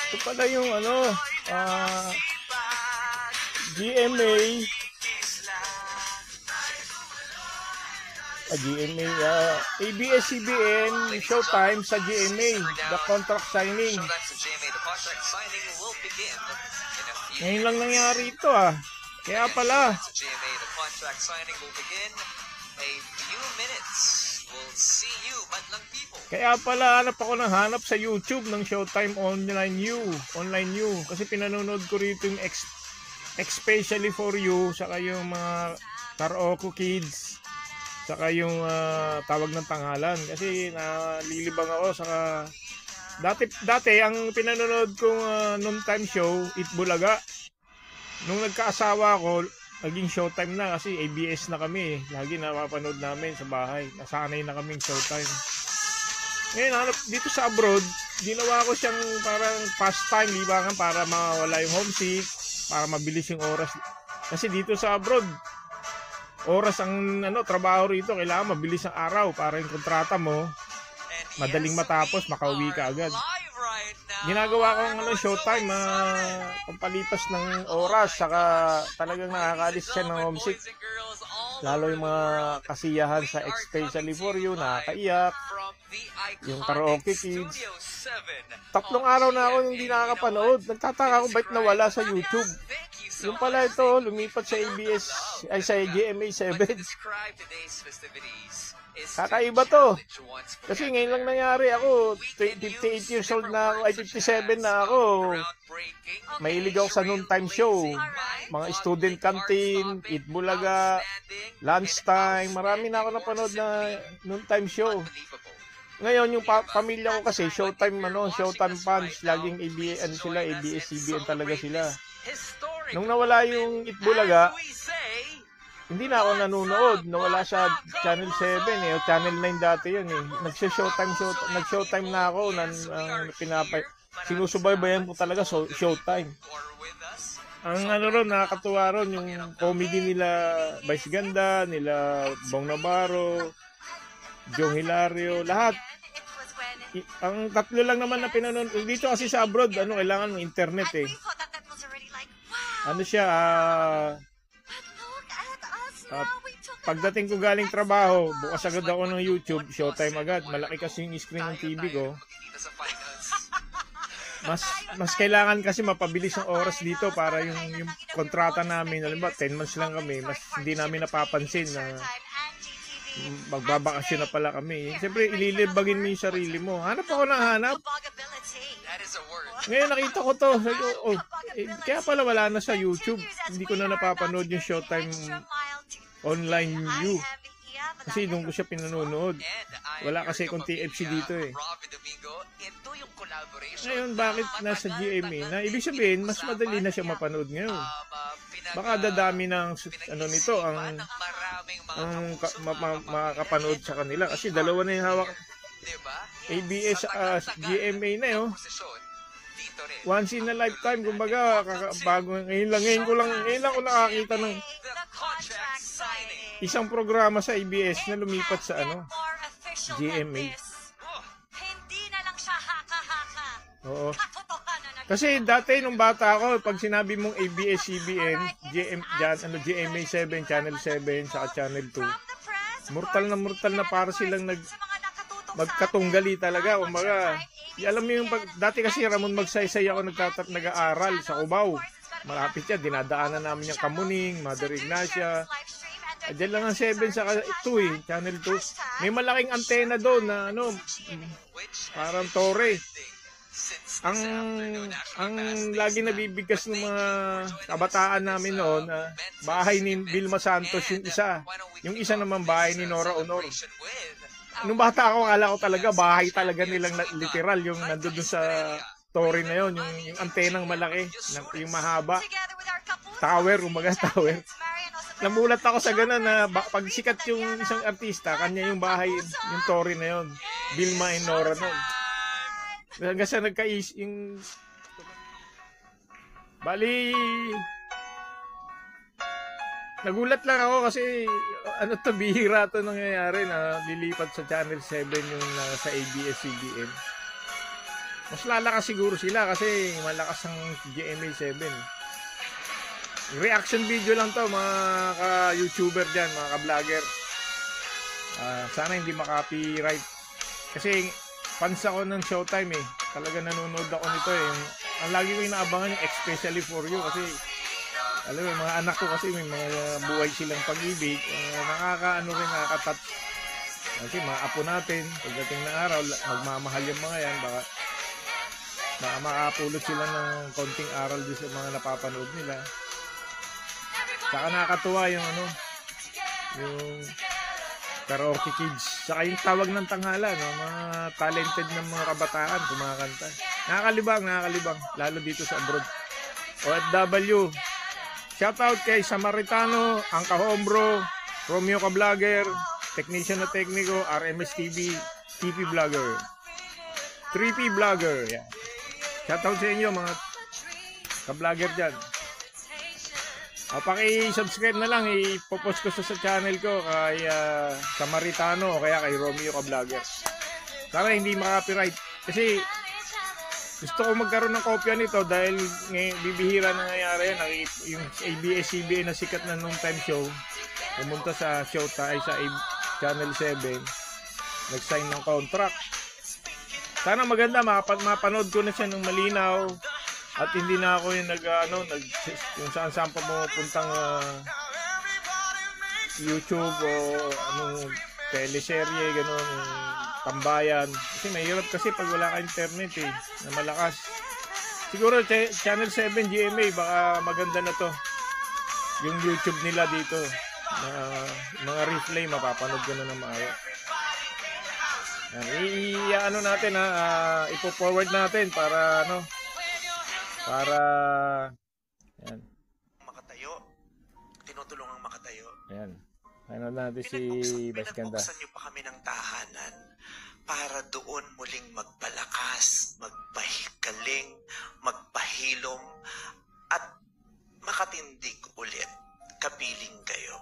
Ito pala yung ano, GMA, ABS-CBN, Showtime sa GMA, the contract signing. Ngayon lang nangyari ito Kaya pala. Kaya pala hanap ako ng hanap sa YouTube ng Showtime Online U. Kasi pinanonood ko rito yung especially for you, saka yung mga karaoke kids, saka yung tawag ng tanghalan. Kasi nalilibang ako saka dati ang pinanonood kong noontime show, Itbulaga. Nung nagkaasawa ako, naging Showtime na kasi ABS na kami. Lagi napapanood namin sa bahay. Nasanay na kaming Showtime. Ngayon, dito sa abroad, ginawa ko siyang parang pastime, libangan para mawala yung homesick, para mabilis yung oras. Kasi dito sa abroad, oras ang trabaho rito, kailangan mabilis ang araw para yung kontrata mo, madaling matapos, makauwi ka agad. Ginagawa ko ng Showtime, pampalipas ng oras, saka talagang nakakaalis siya ng homesick. Lalo yung mga kasiyahan sa especially for you, nakakaiyak, yung karaoke kids. 3 araw na ako hindi nakakapanood. Nagtataka ko ba't nawala sa YouTube. Yung pala ito, lumipat sa ABS, ay sa GMA 7. Kakaiba to. Kasi ngayon lang nangyari ako, 58 years old na ako, ay 57 na ako. Mahilig ako sa noontime show. Mga student canteen, Itbulaga, lunchtime. Marami na ako napanood na noontime show. Ngayon, yung pamilya ko kasi, Showtime fans, laging ABS-CBN talaga sila. Nung nawala yung Itbulaga, hindi na ako nanonood. Nawala sa Channel 7 o Channel 9 dati yun Nag-Showtime na ako. Sinusubaybayan ko talaga Showtime. Ang nakakatuwa ron, yung comedy nila Vice Ganda, nila Bong Navarro, Jong Hilario, lahat. Ang 3 lang naman na pinanood. Dito kasi sa abroad, kailangan ng internet pagdating ko galing trabaho, bukas agad ako ng YouTube, Showtime agad. Malaki kasi yung screen ng TV ko. Mas kailangan kasi mapabilis ang oras dito para yung kontrata namin, alam ba, 10 months lang kami, mas hindi namin napapansin na magbabakasyon na pala kami. Siyempre, ililibagin mo yung sarili mo. Hanap ako ng hanap. Ngayon nakita ko to. Kaya pala wala na sa YouTube. Hindi ko na napapanood yung Showtime Online U. Kasi nung ko siya pinanonood. Wala kasi kung TFC dito Ngayon, bakit nasa GMA na? Ibig sabihin, mas madali na siya mapanood ngayon. Baka dadami ng nito ang makakapanood sa kanila. Kasi dalawa na yung hawak. ABS GMA na once in a lifetime, kumbaga, bago ngayon ko lang nakakita ng isang programa sa ABS na lumipat sa GMA. Hindi na lang siya haka-haka. Oo. Kasi dati nung bata ako, pag sinabi mong ABS-CBN, GMA 7, Channel 7, saka Channel 2, mortal na para silang magkatunggali talaga. Umaga, alam mo yung dati kasi Ramon Magsaysay ako nag-aaral sa Cubao. Malapit yan, dinadaanan namin yung Kamuning, Mother Ignacia. Diyan lang ang 7 sa 2 Channel 2. May malaking antena doon na parang tore. Ang lagi nabibigkas ng mga kabataan namin noon, bahay ni Vilma Santos yung isa naman bahay ni Nora Honor. Nung bata ako, akala ko talaga bahay talaga nilang literal yung nandoon sa tore na yon, yung antenang malaki, yung mahaba, tower. Namulat ako sa ganun na pag sikat yung isang artista, kanya yung bahay, yung tore na yon, Vilma and Nora noon. Hanggang sa yung bali, nagulat lang ako kasi bihira to nangyayari na lilipat sa Channel 7 yung sa ABS-CBN. Mas lalakas siguro sila kasi malakas ang GMA 7. Reaction video lang to mga ka-YouTuber dyan, mga ka-vlogger. Sana hindi maka-copyright. Kasi fans ako ng Showtime eh. Talaga nanonood ako nito eh. Ang lagi ko inaabangan yung especially for you kasi alam mo, mga anak ko kasi may mga buhay silang pag-ibig. Nakaka-touch. Kasi mga apo natin, pagdating na araw, magmamahal yung mga yan. Baka makapulot sila ng konting aral din sa mga napapanood nila. Saka nakakatuwa yung yung karaoke kids. Saka yung tawag ng tanghala, no? Mga talented ng mga kabataan kumakanta. Nakakalibang, lalo dito sa abroad. OFW. Shoutout kay Samaritano, ang Kahombro, Romeo Ka Vlogger, Technician na Tekniko, RMS TV, TP Vlogger, 3P Vlogger. Yan. Shoutout sa inyo mga ka-vlogger dyan. Paki-subscribe na lang, ipopost ko sa channel ko kay Samaritano o kaya kay Romeo Ka Vlogger. Sana hindi maka-copyright. Kasi gusto ko magkaroon ng kopya nito dahil bibihira na nangyayari yan. Yung ABS-CBN na sikat na noong time show, pumunta sa Showtime, sa Channel 7, nag-sign ng contract. Sana maganda, mapanood ko na siya ng malinaw at hindi na ako yung yung saan-saan pa pupuntang YouTube o anong teleserye, gano'n, tambayan. Kasi mahirap kasi pag wala ka internet eh, na malakas. Siguro Channel 7 GMA, baka maganda na to. Yung YouTube nila dito, na mga replay, mapapanood ko na ng maayo. Natin ipo-forward natin para yan. Makatayo. Tinutulungang makatayo. Ayan. Ano natin si Baskanda. Pinagbuksan niyo pa kami ng tahanan para doon muling magpalakas, magpahikaling, magpahilom, at makatindig ulit. Kapiling kayo.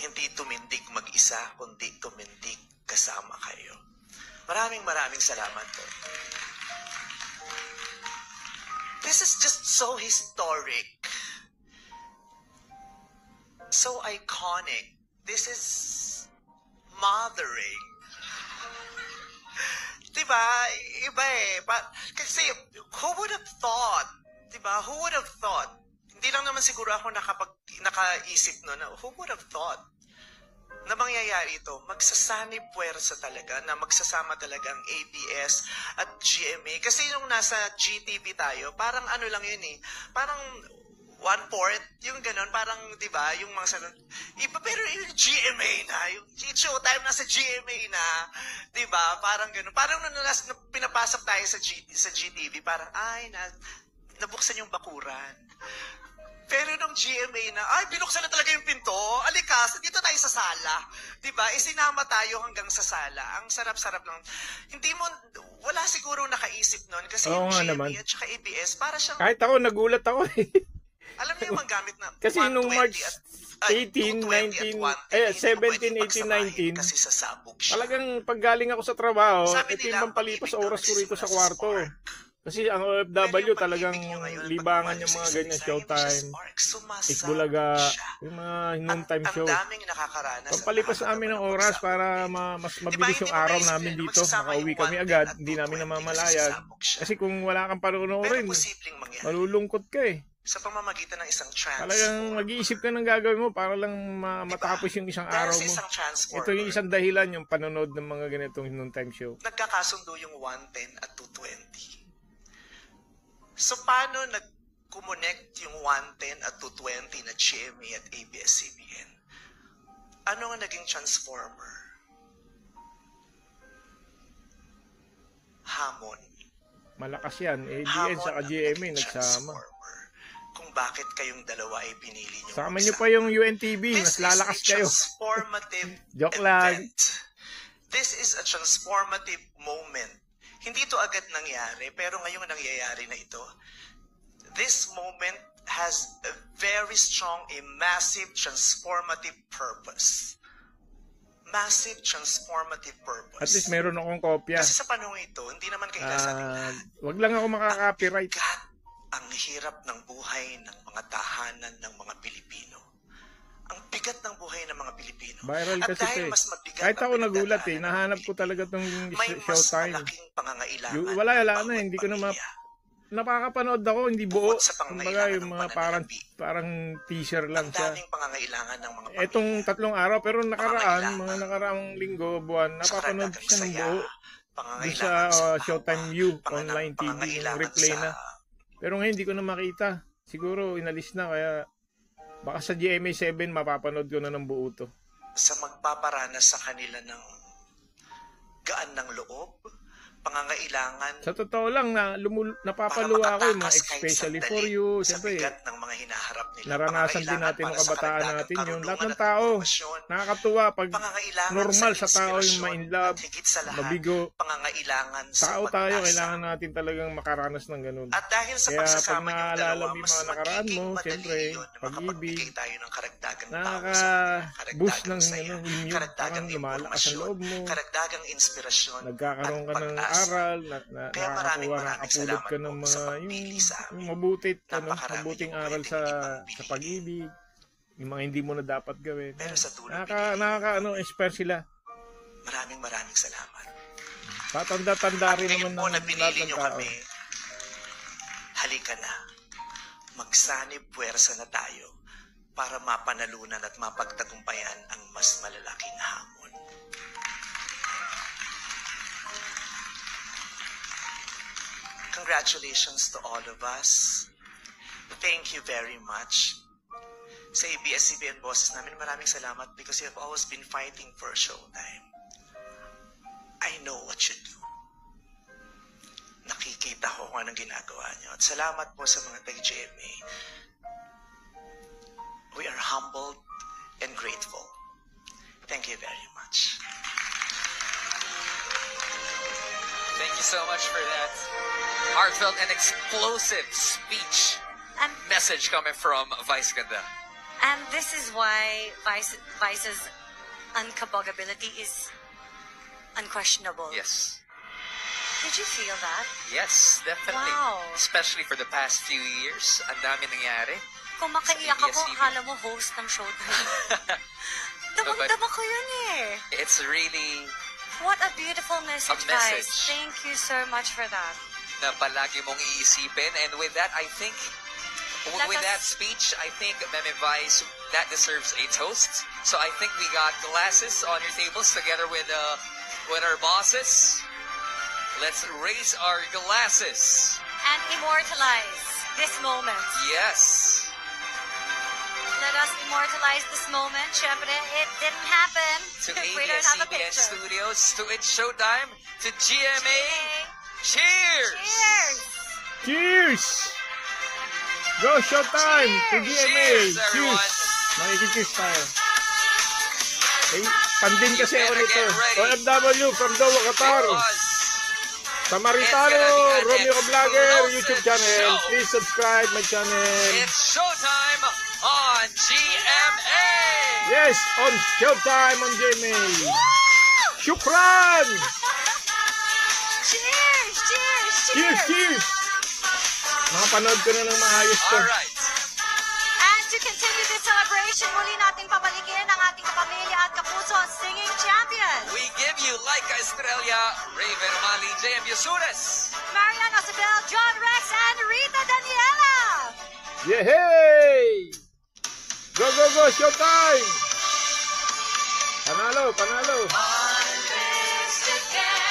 Hindi tumindig mag-isa, kundi tumindig kasama kayo. Maraming salamat po. This is just so historic. So iconic. This is mothering. Diba? Iba eh. Kasi, who would have thought? Diba? Who would have thought? Hindi lang naman siguro ako nakaisip no, who would have thought na mangyayari ito? Magsasanib puwersa talaga, na magsasama talaga ang ABS at GMA. Kasi nung nasa GTV tayo, parang ano lang yun eh. Parang 1/4, yung ganon, parang, di ba, yung mga sanon, iba, pero yung GMA na, yung Showtime nasa GMA na, di ba, parang ganon, parang nung pinapasok tayo sa GTV, parang, nabuksan yung bakuran. Pero nung GMA na, binuksan na talaga yung pinto, alikas, dito tayo sa sala, di ba, isinama tayo hanggang sa sala, ang sarap-sarap lang, wala siguro nakaisip nun, kasi yung GMA at saka ABS, para siyang, kahit ako, nagulat ako eh. Alam niyo yung gamit na kasi nung March 18, 19, 17, 18, 19, kasi sasabog siya. talagang paggaling ako sa trabaho, ito yung pampalipas oras ko rito sa kwarto. Kasi ang OFW talagang libangan yung mga ganyan Showtime, Tikbulaga, yung mga noontime show. Pampalipas namin ng oras para mas mabilis yung araw namin dito. Makauwi kami agad, hindi namin namamalayan. Kasi kung wala kang panoorin, malulungkot ka eh. Sa pamamagitan ng isang transformer. Talagang mag-iisip ka ng gagawin mo para lang matapos yung isang araw mo. Ito yung isang dahilan, yung panonood ng mga ganitong noontime show. Nagkakasundo yung 110 at 220. So paano nag-connect yung 110 at 220 na GMA at ABS-CBN? Ano nga naging transformer? Hamon. Malakas yan. ABS sa GMA nagsama. Kung bakit kayong dalawa ay pinili nyo. Sama nyo pa yung UNTV, mas lalakas kayo. This is a transformative Joke lang. event. This is a transformative moment. Hindi to agad nangyari, pero ngayong nangyayari na ito. This moment has a very strong, a massive transformative purpose. massive transformative purpose. At least meron akong kopya. Kasi sa panahon ito, hindi naman kaila sa atin. Wag lang ako makaka-copyright. Bigat ang hirap ng buhay ng mga tahanan ng mga Pilipino. Ang bigat ng buhay ng mga Pilipino. Viral At kasi dahil ito mas mabigat Kahit ang ako nagulat pinagdadaanan ng nahanap mga ko talaga tong may mas Showtime. malaking pangangailangan. Wala na, bawat hindi ko na pamilya. nakakapanood ako, hindi buo. Bukod sa Kumbaga pangangailangan yung ng mga pananalapi, parang teaser lang Ang siya. daming pangangailangan ng mga pamilya. Etong 3 araw, pero nakaraan, Pangangailangan. mga nakaraang linggo, buwan, Sa napapanood ko karagdagang siya ng saya, buo. Doon pangangailangan sa awa, Showtime U, online TV, yung pangangailangan replay sa na. Pero ngayon hindi ko na makita. Siguro inalis na, kaya baka sa GMA7 mapapanood ko na ng buo to. sa magpaparanas sa kanila ng gaan ng loob, pangangailangan Sa totoo lang, napapaluwa ako yung mga makatakas kahit especially sandali for you. sa Siyempre, bigat ng mga hinaharap nila. naranasan din natin ng Pangangailangan para sa kabataan karagdagang natin yun. Lahat ng karunungan at tao, impormasyon. nakakatuwa pag Pangangailangan normal sa tao yung inspirasyon ma-inlove, at higit sa lahat, mabigo. pangangailangan sa Tao tayo, pag-asa. kailangan natin talagang makaranas ng ganun. At dahil sa Kaya pag pagsasama niyong naalala dalawa, mo yung mas mga nakaraan magiging mo, madali siyempre, yun na pag-ibig, makapagbigay tayo ng karagdagang tao sa nakaka-boost ng saya, immune, karagdagang parang lumalakas ang impormasyon, loob mo, karagdagang inspirasyon, nagkakaroon ka at ng pag-asa. aral, Kaya maraming nakakapulot ka ng salamat po sa mga pagpili sa amin. yung Napakarami mabuting yung aral pwedeng sa ipambilin. pag-ibig, yung mga hindi mo na dapat gawin. Pero sa tulong Inspire sila. maraming salamat. Patanda-tanda At rin ngayon naman po ng na lahat pinili ng nyo tao. kami, halika na. Magsanib puwersa na tayo para mapanalunan at mapagtagumpayan ang mas malalaking hamon. Congratulations to all of us. Thank you very much. Sa ABS-CBN bosses namin, maraming salamat because you have always been fighting for Showtime. I know what you do. Nakikita ko kung anong ginagawa niyo. At salamat po sa mga tag-GMA. We are humbled and grateful. Thank you very much. Thank you so much for that heartfelt and explosive speech And message coming from Vice Ganda. and this is why Vice's unkabogability is unquestionable. Yes. Did you feel that? Yes, definitely. Wow. Especially for the past few years. Ang dami nangyari. Kung makaiyak Sa ako, ABS-CBN. akala mo host ng Showtime. Damang-dama ko yun eh. It's really What a beautiful message, A message. guys. Thank you so much for that. na palagi mong iisipin. And with that, I think, Let with us- that speech, I think, Meme Vice, that deserves a toast. So I think we got glasses on your tables together with our bosses. Let's raise our glasses. And immortalize this moment. Yes. Let us immortalize this moment. Syempre, it didn't happen To if we don't have a ABS-CBN picture. Studios, to It's Showtime, to GMA. Okay. Cheers! Cheers! Cheers! Go Showtime! To Cheers! GMA! Cheers, everyone! Cheers! Makikikiss tayo. Eh, pandin kasi You ako better nito. get ready. OFW from Doha, Qatar. Because Samaritano, It's gonna be an Romeo Vlogger, explosive YouTube channel. show. Please subscribe my channel. it's Showtime on GMA! Yes, on Showtime on GMA. Shukran! Cheers! Cheers! Cheers, cheers! Makapanood ko na ng maayos to. Alright. And to continue this celebration, muli nating papalikin ang ating kapamilya at kapuso singing champion. We give you Laika Estrella, Raven Umali, JM Yusures. Marian Osabel, John Rex, and Rita Daniela. Yehey! Go, go, go! Showtime! Panalo, panalo! On this together.